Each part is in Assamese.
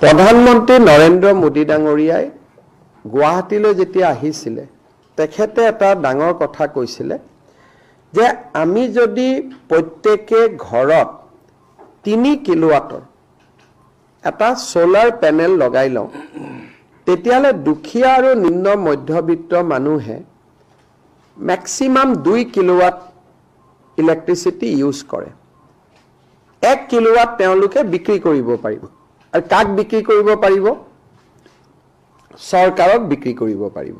প্ৰধানমন্ত্ৰী নৰেন্দ্ৰ মোদী ডাঙৰীয়াই গুৱাহাটীলৈ যেতিয়া আহিছিলে তেখেতে এটা ডাঙৰ কথা কৈছিলে যে আমি যদি প্ৰত্যেকে ঘৰত 3 কিলোৱাটৰ এটা সোলাৰ পেনেল লগাই লওঁ তেতিয়ালে দুখীয়া আৰু নিম্ন মধ্যবিত্ত মানুহে ম্যাক্সিমাম 2 কিলোৱাট ইলেক্ট্ৰিসিটি ইউজ কৰে 1 কিলোৱাট তেওঁলোকে বিক্ৰী কৰিব পাৰিব আৰু কাক বিক্ৰী কৰিব পাৰিব চৰকাৰক বিক্ৰী কৰিব পাৰিব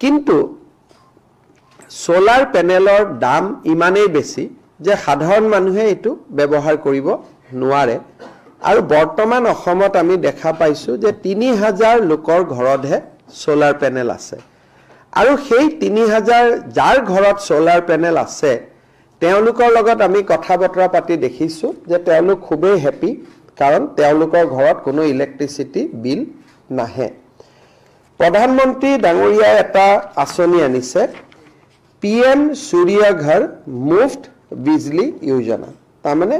কিন্তু সোলাৰ পেনেলৰ দাম ইমানেই বেছি যে সাধাৰণ মানুহে এটো ব্যৱহাৰ কৰিব নোৱাৰে আৰু বৰ্তমান অসমত আমি দেখা পাইছো যে 3000 লোকৰ ঘৰতহে সোলাৰ পেনেল আছে আৰু সেই 3000 যাৰ ঘৰত সোলাৰ পেনেল আছে তেওঁলোকৰ লগত আমি কথা বতৰা পাতি দেখিছো যে তেওঁলোক খুবেই হ্যাপি কাৰণ তেওঁলোকৰ ঘৰত কোনো ইলেক্ট্ৰিসিটি বিল নাহে প্ৰধানমন্ত্ৰী ডাঙৰীয়াই এটা আঁচনি আনিছে PM सूर्य घर मुफ्त बिजली योजना तारमाने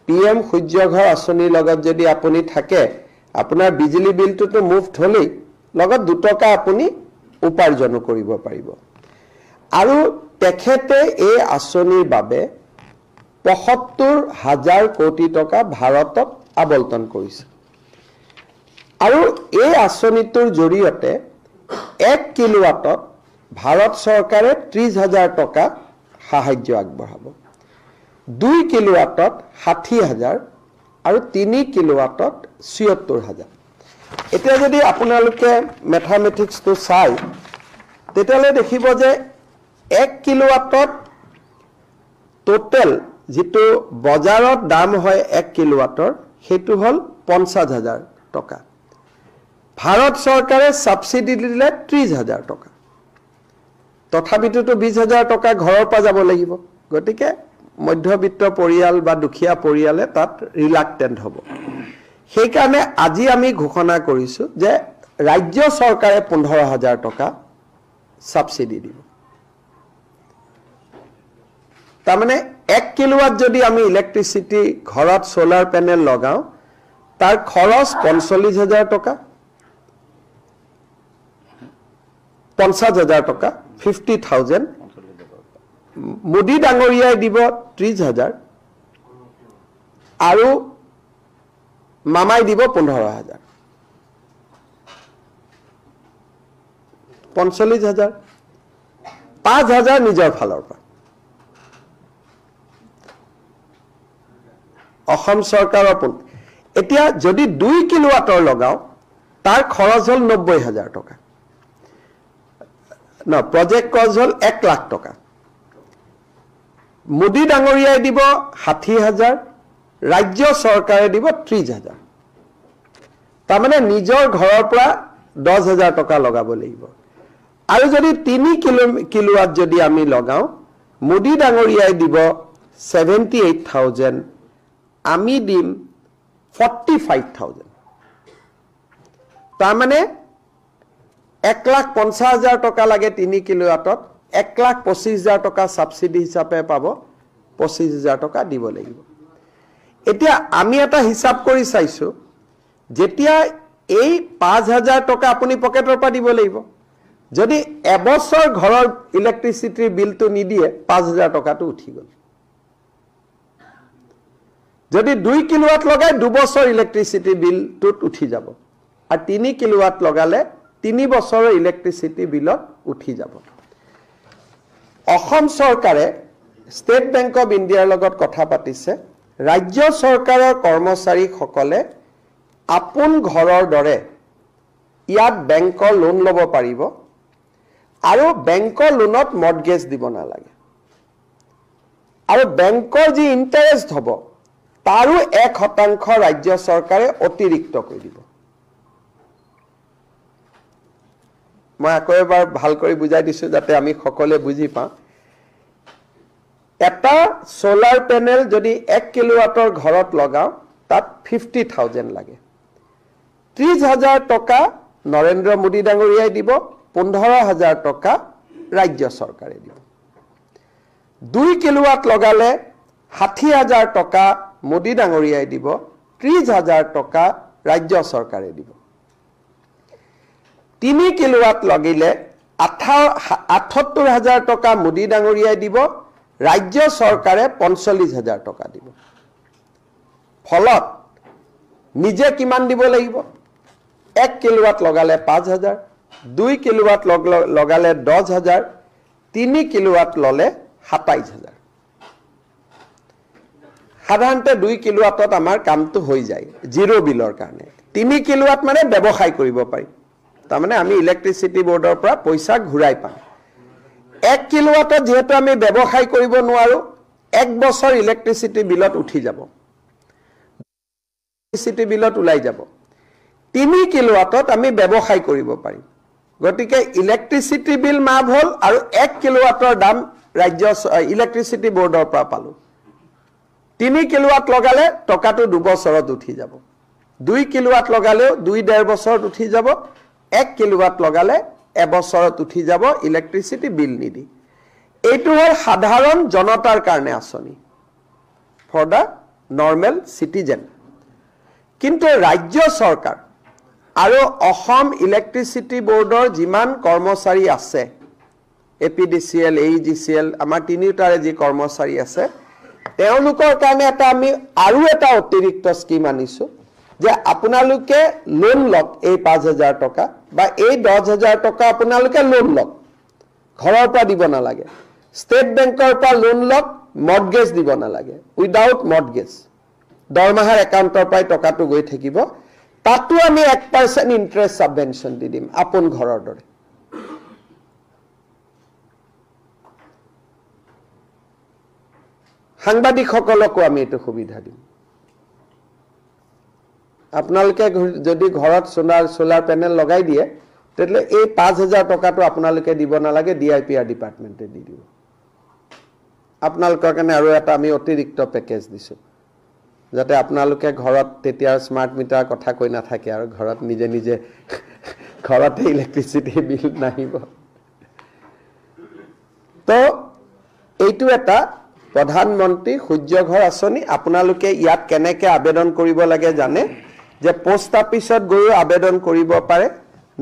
PM सूर्य घर आसनिर लगत जदि आपुनी थाके आपनार बिजली बिलটো तो मुफ्त হলেই लगत 2 টকা आपुनी उपार्जन करिब पारिब आरु तेखेते ए आसनिर बारे ৭৫,০০০ কোটি টকা ভাৰতত আবণ্টন কৰিছে আৰু এই আসনিটোৰ জৰিয়তে 1 কিলোৱাটত भारत सरकारे 30,000 टका साहाय्य आगबঢ়াব 2 किलोवाटत 60,000 और 3 किलोवाटत 76,000 এতিয়া যদি আপোনালোকে ম্যাথমেটিক্স তো চাই তেতিয়ালে দেখিব যে 1 কিলোৱাটত টোটাল যেটো বজাৰত দাম হয় 1 কিলোৱাটৰ হেতু হল 50,000 टका भारत सरकारे সাবসিডি দিলে 30,000 टका তথাপিতো 20,000 টকা ঘৰৰ পৰা যাব লাগিব গটিকে মধ্যবিত্ত পৰিয়াল বা দুখীয়া পৰিয়ালে তাত ৰিলাক্টেন্ট হ'ব সেই কাৰণে আজি আমি ঘোষণা কৰিছো যে ৰাজ্য চৰকাৰে 15,000 টকা সাবসিডি দিব তাৰমানে 1 কিলোৱাট যদি আমি ইলেক্ট্ৰিসিটি ঘৰত সোলাৰ পেনেল লগাও তাৰ খৰচ 45,000 টকা 50,000 टका 50,000 मोदी डांगरियाय दिब 30,000 आरु मामाय दिब 15,000 45,000 5,000 निजर फाলৰ পৰা অসম চৰকাৰৰ এতিয়া যদি 2 কিলোৱাটৰ লগাও তাৰ খৰচ হল 90,000 टका ना प्रोजेक्ट कॉस्ट हल 1 लाख टका मोदी डांगरियाय दिब 60,000 राज्य सरकारे दिब 30,000 तारमाने निजर घৰৰ পৰা 10,000 टका लगाब লাগিব আৰু যদি 3 কিলোৱাট যদি আমি লগাও মোদি ডাঙৰীয়াই দিব 78,000 আমি দিম 45,000 तारमाने 1,50,000 टका लागे 3 किलोवाटत 1,25,000 टका সাবসিডি হিচাপে পাব 25,000 टका দিব লাগিব এতিয়া আমি এটা হিসাব কৰি চাইছো যেতিয়া এই 5,000 टका আপুনি পকেটৰ পৰা দিব লাগিব যদি এবছৰ ঘৰৰ ইলেক্ট্ৰিসিটি বিলটো নিদিয়ে 5,000 टकाটো উঠি গল যদি 2 কিলোৱাট লগাই 2 বছৰ ইলেক্ট্ৰিসিটি বিলটো উঠি যাব আৰু 3 কিলোৱাট লগালে 3 বছৰৰ ইলেক্ট্ৰিসিটি বিলত উঠি যাব অসম চৰকাৰে ষ্টেট বেংক অফ ইণ্ডিয়াৰ লগত কথা পাতিছে ৰাজ্য চৰকাৰৰ কৰ্মচাৰী সকলে আপোন ঘৰৰ দৰে ইয়াত বেংকৰ লোন লব পাৰিব আৰু বেংকৰ লোনত মৰ্টগেজ দিব নালাগে আৰু বেংকৰ যি ইন্টাৰেষ্ট হ'ব তাৰো 1% ৰাজ্য চৰকাৰে অতিৰিক্ত কৰি দিব মই আকৌ এবাৰ ভাল কৰি বুজাই দিছো যাতে আমি সকলে বুজি পাওঁ এটা সোলাৰ পেনেল যদি 1 কিলোৱাটৰ ঘৰত লগাও তাত 50,000 লাগে 30,000 টকা নৰেন্দ্ৰ মোদী ডাঙৰীয়াই দিব 15,000 টকা ৰাজ্য চৰকাৰে দিব 2 কিলোৱাট লগালে 60,000 টকা মোদী ডাঙৰীয়াই দিব 30,000 টকা ৰাজ্য চৰকাৰে দিব 3 কিলোৱাট লাগিলে 78,000 টকা মোদী ডাঙৰীয়াই দিব ৰাজ্য চৰকাৰে 45,000 টকা দিব ফলত নিজে কিমান দিব লাগিব 1 কিলোৱাট লগালে 5,000 2 কিলোৱাট লগালে 10,000 3 কিলোৱাট ললে 27,000 সাধাৰণতে 2 কিলোৱাটত আমাৰ কামটো হৈ যায় জিৰো বিলৰ কাৰণে 3 কিলোৱাট মানে ব্যৱসায় কৰিব পাৰি তাৰ মানে আমি ইলেক্ট্ৰিচিটি বোৰ্ডৰ পৰা পইচা ঘূৰাই পাম 1 কিলোৱাটত যেহেতু আমি ব্যৱসায় কৰিব নোৱাৰো 1 বছৰ ইলেক্ট্ৰিচিটি বিলত উঠি যাব ইলেক্ট্ৰিচিটি বিলত উলাই যাব 3 কিলোৱাটত আমি ব্যৱসায় কৰিব পাৰিম গতিকে ইলেক্ট্ৰিচিটি বিল মাফ হল আৰু 1 কিলোৱাটৰ দাম ৰাজ্য ইলেক্ট্ৰিচিটি বোৰ্ডৰ পৰা পালো 3 কিলোৱাট লগালে টকাটো 2 বছৰত উঠি যাব 2 কিলোৱাট লগালেও 2.5 বছৰত উঠি যাব 1 কিলোৱাট লগালে এবছৰত উঠি যাব ইলেক্ট্ৰিচিটি বিল নিদি এইটো হল সাধাৰণ জনতাৰ কাৰণে আছনি ফৰ দা নৰ্মেল সিটিজেন কিন্তু ৰাজ্য চৰকাৰ আৰু অসম ইলেক্ট্ৰিচিটি বোৰ্ডৰ যিমান কৰ্মচাৰী আছে এপিডিসিএল এইজিসিএল আমাৰ তিনিটাৰে যি কৰ্মচাৰী আছে তেওঁলোকৰ কাৰণে এটা আমি আৰু এটা অতিৰিক্ত স্কিম আনিছো যে আপোনালোকে লোন লক এই 5,000 টকা বা এই 10,000 টকা আপোনালোকে লোন লক ঘৰৰ পৰা দিব নালাগে ষ্টেট বেংকৰ পৰা লোন লক মৰ্টগেজ দিব নালাগে উইদাউট মৰ্টগেজ দৰমাহাৰ একাউণ্টৰ পৰা টকাটো গৈ থাকিব তাতো আমি 1% ইন্টাৰেষ্ট সাবভেনশন দি দিম আপোন ঘৰৰ দৰে সাংবাদিকসকলকো আমি এটো সুবিধা দিম আপোনালোকে যদি ঘৰত সোলাৰ পেনেল লগাই দিয়ে তেলে এই 5,000 টকাটো আপোনালোকে দিব নালাগে ডিআইপিআৰ ডিপাৰ্টমেন্টে দি দিব আপোনালোকৰ কাৰণে আৰু এটা আমি অতিৰিক্ত পেকেজ দিছো যাতে আপোনালোকে ঘৰত তেতিয়া স্মাৰ্ট মিটাৰ কথা কৈ না থাকে আৰু ঘৰত নিজে নিজে ঘৰতে ইলেক্ট্ৰিচিটি বিল নাহিব তো এইটো এটা প্ৰধানমন্ত্ৰী সূৰ্য ঘৰ আঁচনি আপোনালোকে ইয়াত কেনেকে আবেদন কৰিব লাগে জানে যে পোষ্ট অফিসত গৈ আবেদন কৰিব পাৰে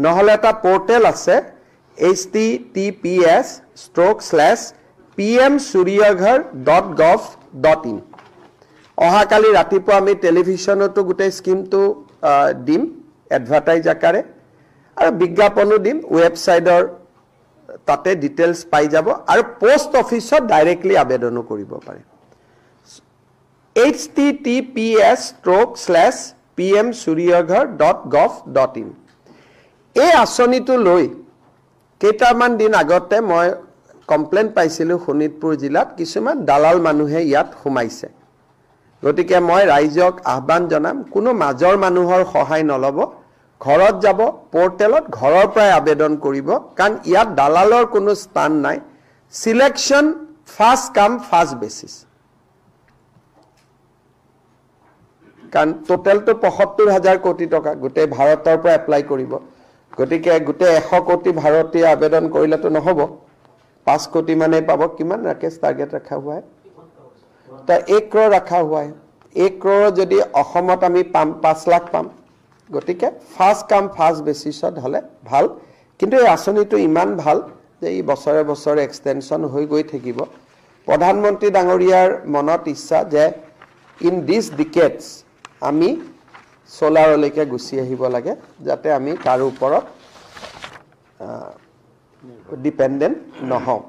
নহলে এটা পোৰ্টেল আছে https:/pmsuryaghar.gov.in অহাকালি ৰাতিপুৱা আমি টেলিভিছনতো গোটেই স্কিমটো দিম এডভাৰটাইজ আকাৰে আৰু বিজ্ঞাপনো দিম ৱেবসাইটৰ তাতে ডিটেইলছ পাই যাব আৰু পোষ্ট অফিসত ডাইৰেক্টলি আবেদনো কৰিব পাৰে https:/pmsuryaghar.gov.in এই আঁচনিটো লৈ কেইটামান দিন আগতে মই কমপ্লেইন পাইছিলো শোণিতপুৰ জিলাত কিছুমান দালাল মানুহে ইয়াত সোমাইছে গতিকে মই ৰাইজক আহ্বান জনাম কোনো মাজৰ মানুহৰ সহায় নলব ঘৰত যাব পোৰ্টেলত ঘৰৰ পৰা আবেদন কৰিব কাৰণ ইয়াত দালালৰ কোনো স্থান নাই সিলেকশন ফাৰ্স্ট কাম ফাৰ্স্ট বেসিস কাৰণ টোটাল তো ৭৫,০০০ কোটি টকা গোটে ভাৰতৰ পৰা এপ্লাই কৰিব গতিকে গোটে 100 কোটি ভাৰতীয় আবেদন কৰিলে তো নহব 5 কোটি মানে পাব কিমান ৰাকেশ টাৰ্গেট ৰখা हुआ है तो 1 करोड़ रखा हुआ है 1 करोड़ যদি অসমত আমি পাম 5 লাখ পাম গতিকে ফাৰ্স্ট কাম ফাৰ্স্ট বেসিছত হলে ভাল কিন্তু এই আঁচনিটো ইমান ভাল যে এই বছৰে বছৰে এক্সটেনশন হৈ গৈ থাকিব প্ৰধানমন্ত্ৰী ডাঙৰীয়াৰ মনত ইচ্ছা যে ইন দিস ডিকেডস আমি সোলাৰলৈকে গুছি আহিব লাগে যাতে আমি তাৰ ওপৰত ডিপেন্ডেন্ট নহওঁ